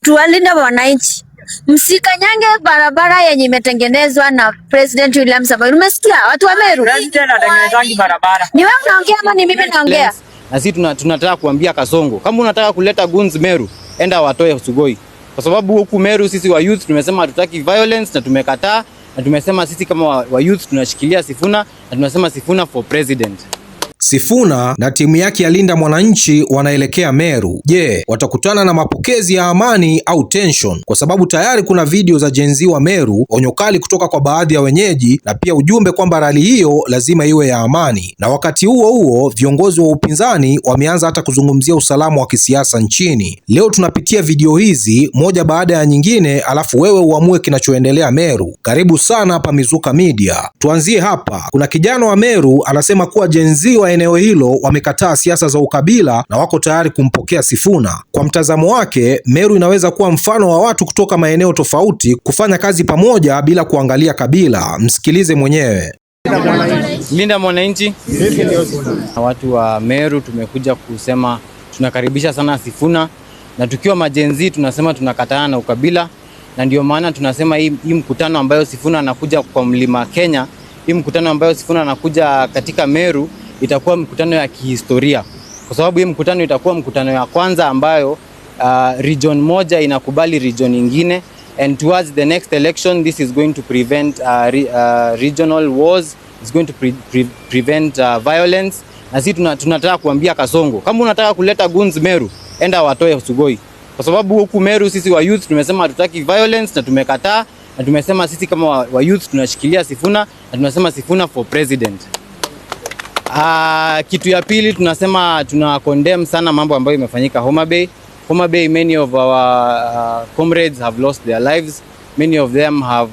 tuwalinde wananchi. Msikanyange barabara yenye imetengenezwa na President William Samoei. Umesikia watu wa Meru? President anatengenezaji barabara. Ni wewe unaongea ama ni mimi naongea? Na sisi tunataka kuambia Kasongo, kama unataka kuleta guns Meru, enda watoe Sugoi. Kwa sababu huku Meru sisi wa youth tumesema hatutaki violence na tumekataa, na tumesema sisi kama wa youth tunashikilia Sifuna na tunasema Sifuna for president. Sifuna na timu yake ya Linda Mwananchi wanaelekea Meru. Je, watakutana na mapokezi ya amani au tension? Kwa sababu tayari kuna video za Gen Z wa Meru, onyo kali kutoka kwa baadhi ya wenyeji na pia ujumbe kwamba rali hiyo lazima iwe ya amani. Na wakati huo huo, viongozi wa upinzani wameanza hata kuzungumzia usalama wa kisiasa nchini. Leo tunapitia video hizi moja baada ya nyingine, alafu wewe uamue kinachoendelea Meru. Karibu sana hapa Mizuka Media. Tuanzie hapa. Kuna kijana wa Meru anasema kuwa Gen Z wa eneo hilo wamekataa siasa za ukabila na wako tayari kumpokea Sifuna. Kwa mtazamo wake, Meru inaweza kuwa mfano wa watu kutoka maeneo tofauti kufanya kazi pamoja bila kuangalia kabila. Msikilize mwenyewe. Linda Mwananchi, watu wa Meru tumekuja kusema tunakaribisha sana Sifuna, na tukiwa majenzi tunasema tunakataa na ukabila, na ndio maana tunasema hii mkutano ambayo Sifuna anakuja kwa Mlima Kenya, hii mkutano ambayo Sifuna anakuja katika Meru itakuwa mkutano ya kihistoria, kwa sababu hii mkutano itakuwa mkutano ya kwanza ambayo region moja inakubali region nyingine, and towards the next election this is going to prevent regional wars, it's going to prevent violence. Na sisi tunataka kuambia Kasongo, kama unataka kuleta guns Meru, enda watoe Sugoi, kwa sababu huku Meru sisi wa youth tumesema hatutaki violence na tumekataa, na tumesema sisi kama wa youth tunashikilia Sifuna na tunasema Sifuna for president. Kitu ya pili tunasema tuna condemn sana mambo ambayo imefanyika Homa Bay. Homa Bay, many of our comrades have lost their lives. Many of them have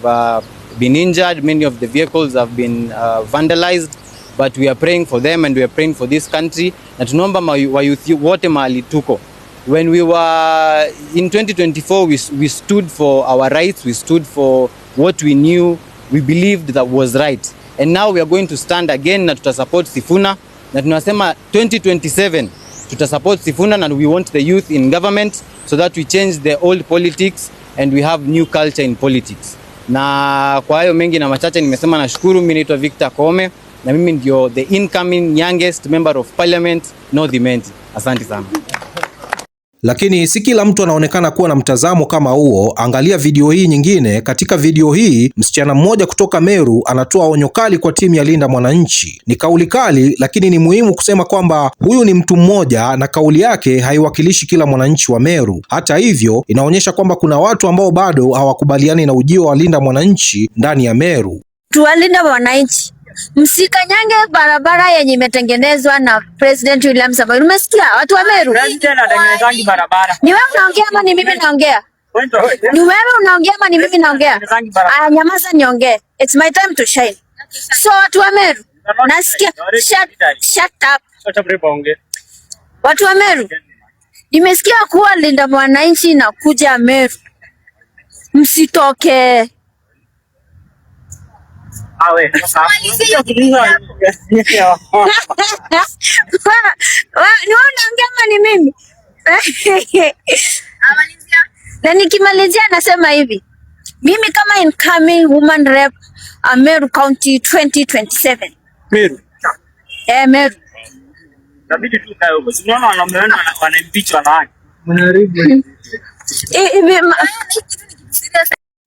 been injured. Many of the vehicles have been vandalized. But we are praying for them and we are praying for this country. Na tunaomba wa youth wote mahali tuko. When we were in 2024, we stood for our rights. We stood for what we knew, we believed that was right. And now we are going to stand again na tutasupport Sifuna, na tunasema 2027 tutasupport Sifuna, and we want the youth in government so that we change the old politics and we have new culture in politics. Na kwa hayo mengi na machache nimesema nashukuru. Mimi naitwa Victor Koome na mimi ndio the incoming youngest member of parliament North Imenti. Asante sana. Lakini si kila mtu anaonekana kuwa na mtazamo kama huo. Angalia video hii nyingine. Katika video hii, msichana mmoja kutoka Meru anatoa onyo kali kwa timu ya Linda Mwananchi. Ni kauli kali, lakini ni muhimu kusema kwamba huyu ni mtu mmoja na kauli yake haiwakilishi kila mwananchi wa Meru. Hata hivyo, inaonyesha kwamba kuna watu ambao bado hawakubaliani na ujio wa Linda Mwananchi ndani ya Meru. Tuwalinde wananchi. Msikanyange barabara yenye imetengenezwa na President William Samoei. Umesikia watu wa Meru? President anatengenezaji barabara. Ni wewe unaongea ama ni mimi naongea? Ni wewe unaongea ama ni mimi naongea? Nyamaza niongee. It's my time to shine. So watu wa Meru, nasikia shut up. Watu wa Meru, nimesikia kuwa Linda Mwananchi na kuja Meru. Msitoke. Ni unaongea ama ni mimi? Na nikimalizia nasema hivi, mimi kama incoming woman rep Meru County 2027. Meru. Meru. Nabidi tu kayo huko. Unaona wanameona wanampicha wanawake.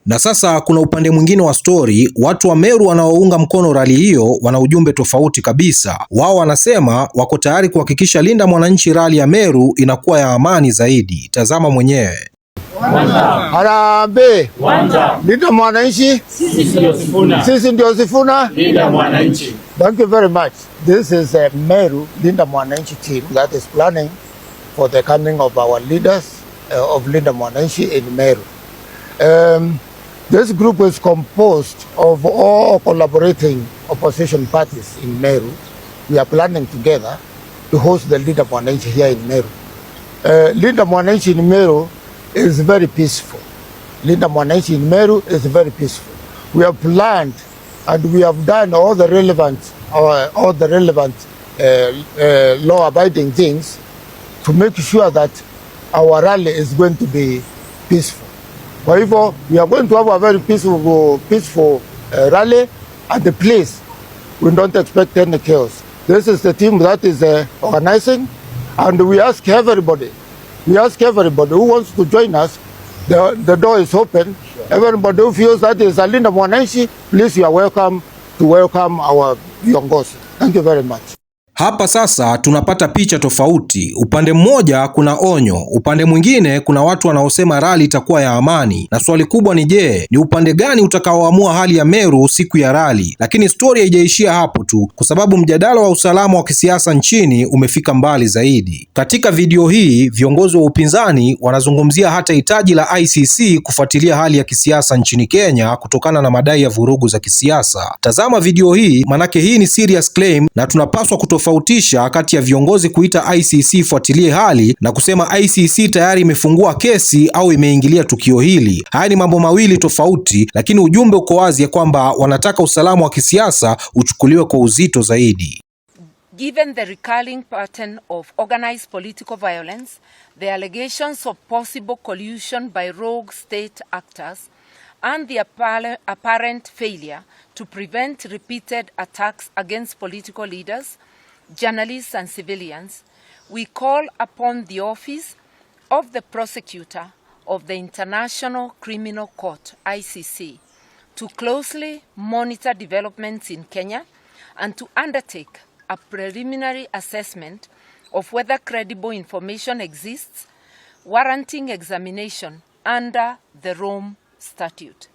Na sasa kuna upande mwingine wa story. Watu wa Meru wanaounga mkono rali hiyo wana ujumbe tofauti kabisa. Wao wanasema wako tayari kuhakikisha Linda Mwananchi rali ya Meru inakuwa ya amani zaidi. Tazama mwenyewe. Harambee. Linda Mwananchi. Sisi ndio Sifuna. Linda Mwananchi. Thank you very much. This is a Meru Linda Mwananchi team that is planning for the coming of our leaders of Linda Mwananchi in Meru. This group is composed of all collaborating opposition parties in Meru. We are planning together to host the Linda Mwananchi here in Meru. Linda Mwananchi in Meru is very peaceful. Linda Mwananchi in Meru is very peaceful. We have planned and we have done all the relevant law-abiding things to make sure that our rally is going to be peaceful. Kwa hivyo, we are going to have a very peaceful rally at the place. We don't expect any chaos. This is the team that is organizing, and we ask everybody who wants to join us. The door is open. Everybody who feels that is a Linda Mwananchi, please, you are welcome to welcome our viongozi. Thank you very much. Hapa sasa tunapata picha tofauti. Upande mmoja kuna onyo, upande mwingine kuna watu wanaosema rali itakuwa ya amani. Na swali kubwa ni je, ni upande gani utakaoamua hali ya Meru siku ya rali? Lakini story haijaishia hapo tu, kwa sababu mjadala wa usalama wa kisiasa nchini umefika mbali zaidi. Katika video hii, viongozi wa upinzani wanazungumzia hata hitaji la ICC kufuatilia hali ya kisiasa nchini Kenya kutokana na madai ya vurugu za kisiasa. Tazama video hii, manake hii ni serious claim na tunapaswa kutofautisha kati ya viongozi kuita ICC fuatilie hali na kusema ICC tayari imefungua kesi au imeingilia tukio hili. Haya ni mambo mawili tofauti, lakini ujumbe uko wazi ya kwamba wanataka usalama wa kisiasa uchukuliwe kwa uzito zaidi. Given the recurring pattern of organized political violence, the allegations of possible collusion by rogue state actors, and the apparent failure to prevent repeated attacks against political leaders, journalists and civilians, we call upon the Office of the Prosecutor of the International Criminal Court, ICC, to closely monitor developments in Kenya and to undertake a preliminary assessment of whether credible information exists warranting examination under the Rome Statute.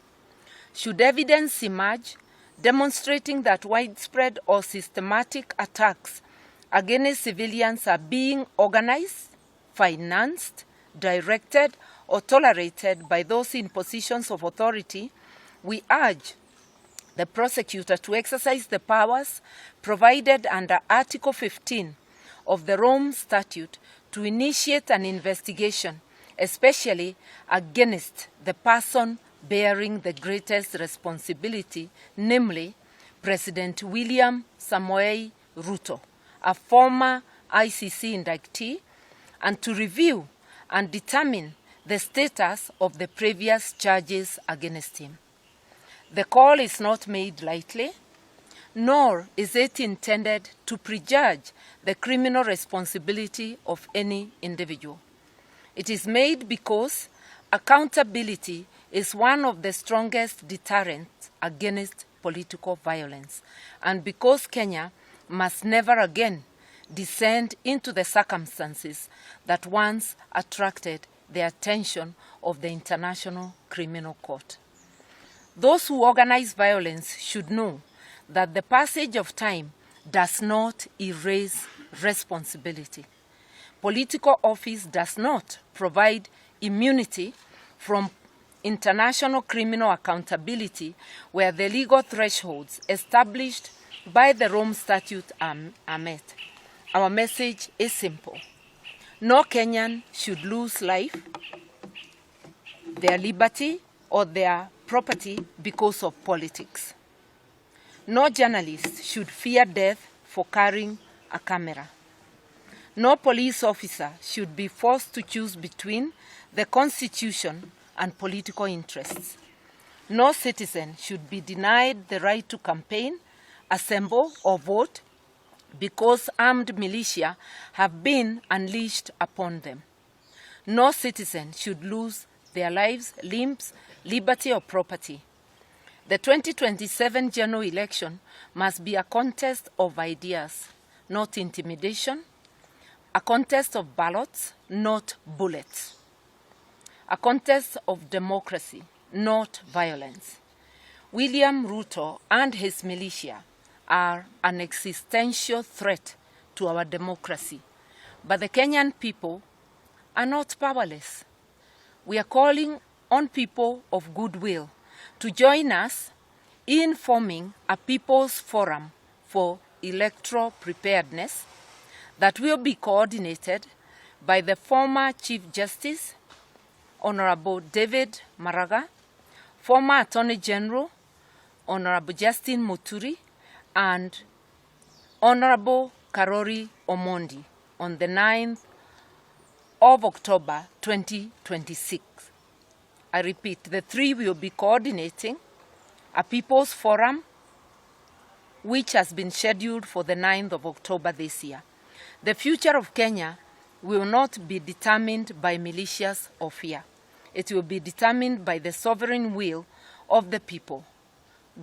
Should evidence emerge demonstrating that widespread or systematic attacks against civilians are being organized, financed, directed, or tolerated by those in positions of authority, we urge the prosecutor to exercise the powers provided under Article 15 of the Rome Statute to initiate an investigation, especially against the person bearing the greatest responsibility, namely President William Samoei Ruto, a former ICC indictee, and to review and determine the status of the previous charges against him. The call is not made lightly, nor is it intended to prejudge the criminal responsibility of any individual. It is made because accountability is one of the strongest deterrents against political violence, and because Kenya must never again descend into the circumstances that once attracted the attention of the International Criminal Court. Those who organize violence should know that the passage of time does not erase responsibility. Political office does not provide immunity from international criminal accountability where the legal thresholds established by the Rome Statute are met. Our message is simple. No Kenyan should lose life, their liberty, or their property because of politics. No journalist should fear death for carrying a camera. No police officer should be forced to choose between the Constitution and political interests. No citizen should be denied the right to campaign, assemble, or vote because armed militia have been unleashed upon them. No citizen should lose their lives, limbs, liberty, or property. The 2027 general election must be a contest of ideas, not intimidation, a contest of ballots, not bullets, a contest of democracy, not violence. William Ruto and his militia are an existential threat to our democracy, but the Kenyan people are not powerless. We are calling on people of goodwill to join us in forming a People's Forum for Electoral Preparedness that will be coordinated by the former Chief Justice, Honorable David Maraga, former Attorney General, Honorable Justin Muturi, and Honorable Karori Omondi on the 9th of October 2026. I repeat, the three will be coordinating a people's forum which has been scheduled for the 9th of October this year. The future of Kenya will not be determined by militias or fear. It will be determined by the sovereign will of the people.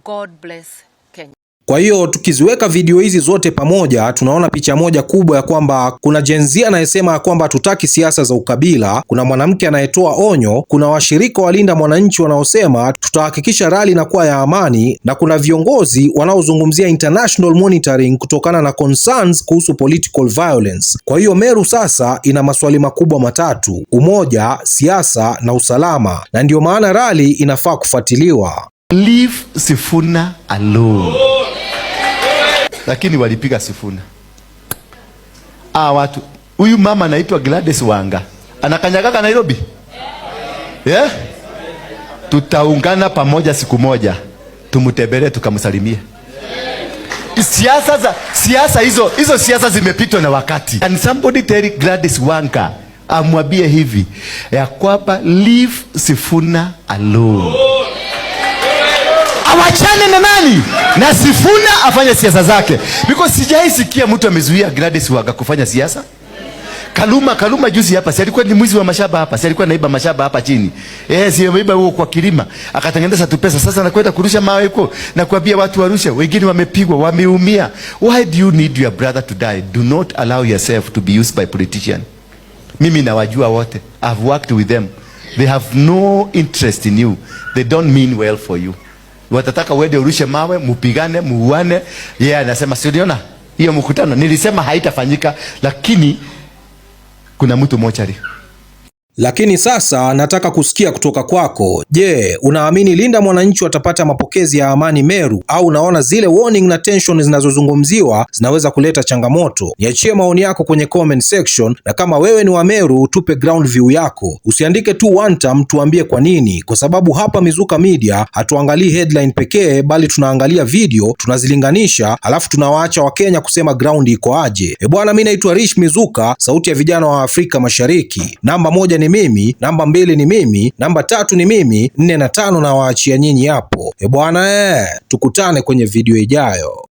God bless Kenya. Kwa hiyo tukiziweka video hizi zote pamoja, tunaona picha moja kubwa ya kwamba kuna Gen Z anayesema kwamba hatutaki siasa za ukabila, kuna mwanamke anayetoa onyo, kuna washirika wa Linda Mwananchi wanaosema tutahakikisha rally inakuwa ya amani, na kuna viongozi wanaozungumzia international monitoring kutokana na concerns kuhusu political violence. Kwa hiyo Meru sasa ina maswali makubwa matatu: umoja, siasa na usalama, na ndio maana rally inafaa kufuatiliwa. Leave Sifuna alone. Lakini walipiga Sifuna. Watu. Huyu mama anaitwa Gladys Wanga. Anakanyagaga Nairobi. Yeah? Tutaungana pamoja siku moja. Tumutembele tukamsalimie. Siasa hizo siasa zimepitwa na wakati. And somebody tell Gladys Wanga amwambie hivi ya kwamba leave Sifuna alone. Awachane na nani? Na Sifuna afanye siasa zake. Because sijaisikia mtu amezuia Gladys Wanga kufanya siasa. Kaluma juzi hapa, si alikuwa ni mwizi wa mashamba hapa, si alikuwa naiba mashamba hapa chini. Si ameiba huko kwa kilima, akatengeneza tu pesa, sasa anakwenda kurusha mawe huko na kuambia watu warushe, wengine wamepigwa, wameumia. Why do you need your brother to die? Do not allow yourself to be used by politicians. Mimi nawajua wote. I've worked with them. They have no interest in you. They don't mean well for you. Watataka uende urushe mawe, mupigane, muuane. Anasema sioniona hiyo mkutano, nilisema haitafanyika, lakini kuna mtu mochari. Lakini sasa nataka kusikia kutoka kwako. Je, unaamini Linda Mwananchi watapata mapokezi ya amani Meru, au unaona zile warning na tension zinazozungumziwa zinaweza kuleta changamoto? Niachie maoni yako kwenye comment section, na kama wewe ni wa Meru tupe ground view yako. Usiandike tu one time, tuambie kwa nini, kwa sababu hapa Mizuka Media hatuangalii headline pekee, bali tunaangalia video, tunazilinganisha, alafu tunawaacha Wakenya kusema ground iko aje. Bwana, mimi naitwa Rich Mizuka, sauti ya vijana wa Afrika Mashariki. Namba 1 ni mimi, namba 2 ni mimi, namba 3 ni mimi, 4 na 5 na waachia nyinyi hapo. Bwana, tukutane kwenye video ijayo.